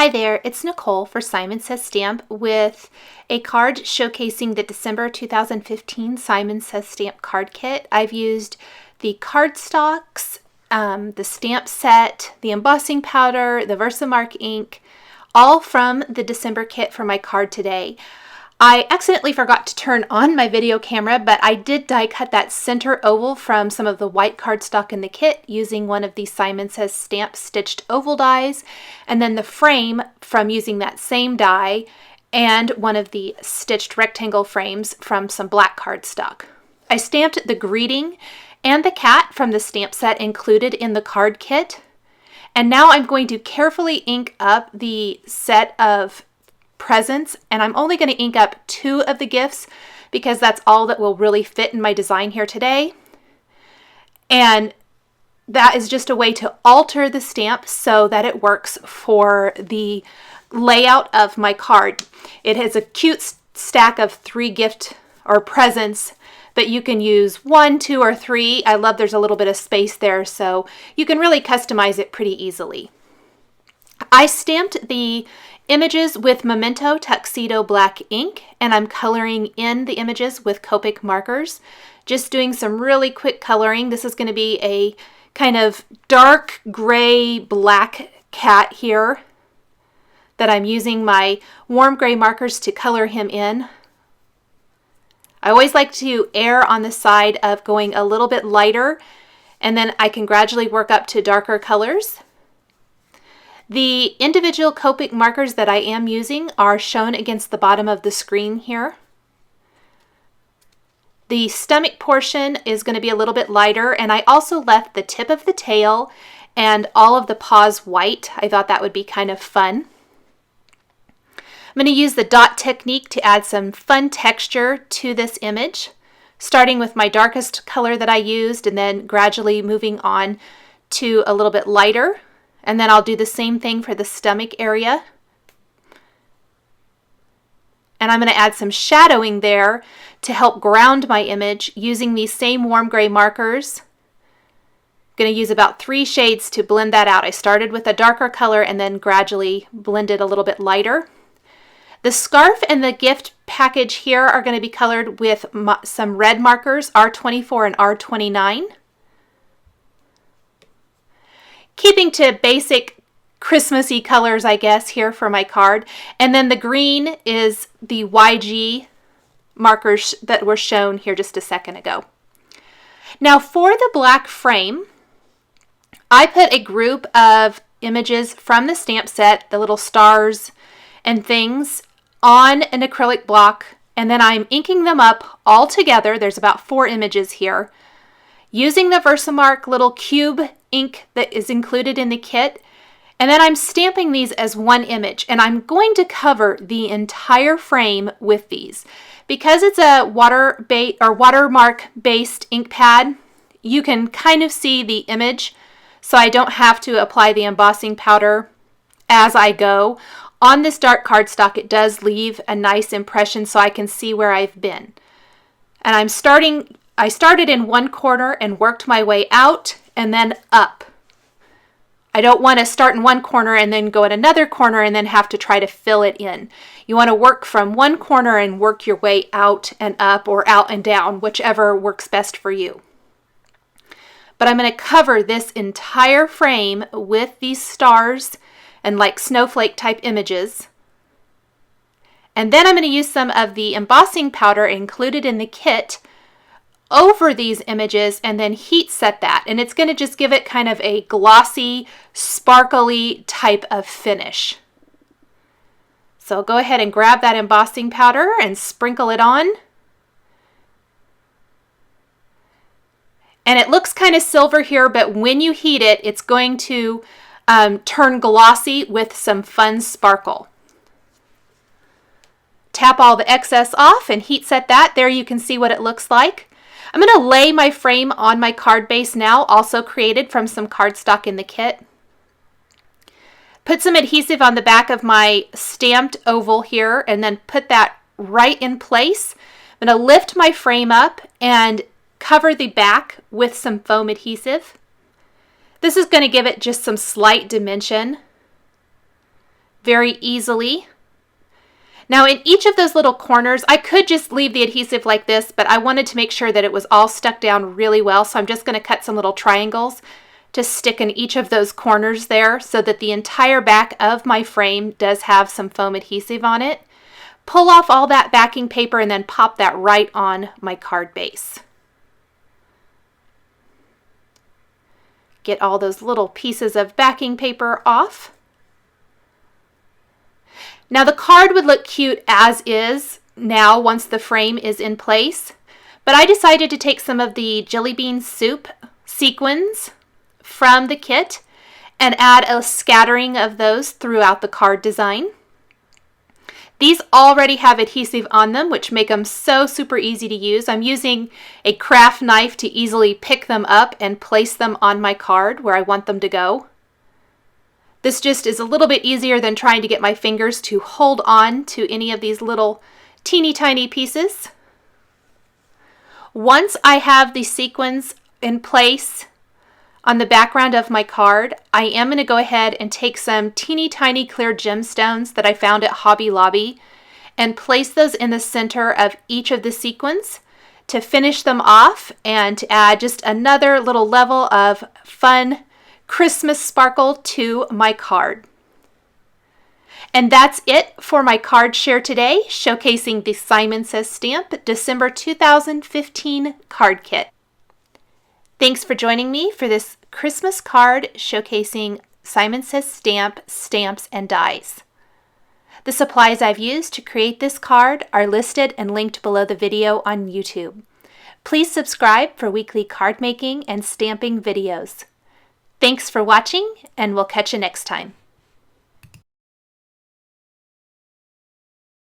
Hi there, it's Nicole for Simon Says Stamp with a card showcasing the December 2015 Simon Says Stamp card kit. I've used the cardstocks, the stamp set, the embossing powder, the Versamark ink, all from the December kit for my card today. I accidentally forgot to turn on my video camera, but I did die cut that center oval from some of the white cardstock in the kit using one of the Simon Says Stamp stitched oval dies, and then the frame from using that same die and one of the stitched rectangle frames from some black cardstock. I stamped the greeting and the cat from the stamp set included in the card kit, and now I'm going to carefully ink up the set of presents, and I'm only going to ink up 2 of the gifts because that's all that will really fit in my design here today. And that is just a way to alter the stamp so that it works for the layout of my card. It has a cute stack of 3 gift or presents, but you can use 1, 2, or 3. I love there's a little bit of space there, so you can really customize it pretty easily. I stamped the images with Memento Tuxedo black ink, and I'm coloring in the images with Copic markers. Just doing some really quick coloring. This is going to be a kind of dark gray black cat here that I'm using my warm gray markers to color him in. I always like to err on the side of going a little bit lighter, and then I can gradually work up to darker colors. The individual Copic markers that I am using are shown against the bottom of the screen here. The stomach portion is going to be a little bit lighter, and I also left the tip of the tail and all of the paws white. I thought that would be kind of fun. I'm going to use the dot technique to add some fun texture to this image, starting with my darkest color that I used and then gradually moving on to a little bit lighter. And then I'll do the same thing for the stomach area. And I'm going to add some shadowing there to help ground my image using these same warm gray markers. I'm going to use about 3 shades to blend that out. I started with a darker color and then gradually blended a little bit lighter. The scarf and the gift package here are going to be colored with some red markers, R24 and R29. Keeping to basic Christmassy colors, I guess, here for my card. And then the green is the YG markers that were shown here just a second ago. Now for the black frame, I put a group of images from the stamp set, the little stars and things, on an acrylic block, and then I'm inking them up all together. There's about 4 images here, using the Versamark little cube ink that is included in the kit, and then I'm stamping these as one image, and I'm going to cover the entire frame with these. Because it's a watermark based ink pad, you can kind of see the image, so I don't have to apply the embossing powder as I go. On this dark cardstock, it does leave a nice impression so I can see where I've been. And I started in one corner and worked my way out and then up. I don't want to start in one corner and then go in another corner and then have to try to fill it in. You want to work from one corner and work your way out and up, or out and down, whichever works best for you. But I'm going to cover this entire frame with these stars and like snowflake type images. And then I'm going to use some of the embossing powder included in the kit over these images and then heat set that, and it's going to just give it kind of a glossy, sparkly type of finish. So go ahead and grab that embossing powder and sprinkle it on. And it looks kind of silver here, but when you heat it, it's going to turn glossy with some fun sparkle. Tap all the excess off and heat set that. There you can see what it looks like. I'm going to lay my frame on my card base now, also created from some cardstock in the kit. Put some adhesive on the back of my stamped oval here and then put that right in place. I'm going to lift my frame up and cover the back with some foam adhesive. This is going to give it just some slight dimension. very easily. Now in each of those little corners, I could just leave the adhesive like this, but I wanted to make sure that it was all stuck down really well, so I'm just going to cut some little triangles to stick in each of those corners there so that the entire back of my frame does have some foam adhesive on it. Pull off all that backing paper and then pop that right on my card base. Get all those little pieces of backing paper off. Now the card would look cute as is now once the frame is in place, but I decided to take some of the jelly bean soup sequins from the kit and add a scattering of those throughout the card design. These already have adhesive on them, which make them so super easy to use. I'm using a craft knife to easily pick them up and place them on my card where I want them to go. This just is a little bit easier than trying to get my fingers to hold on to any of these little teeny tiny pieces. Once I have the sequins in place on the background of my card, I am going to go ahead and take some teeny tiny clear gemstones that I found at Hobby Lobby and place those in the center of each of the sequins to finish them off and to add just another little level of fun Christmas sparkle to my card. And that's it for my card share today, showcasing the Simon Says Stamp December 2015 card kit. Thanks for joining me for this Christmas card showcasing Simon Says Stamp stamps and dies. The supplies I've used to create this card are listed and linked below the video on YouTube. Please subscribe for weekly card making and stamping videos. Thanks for watching, and we'll catch you next time.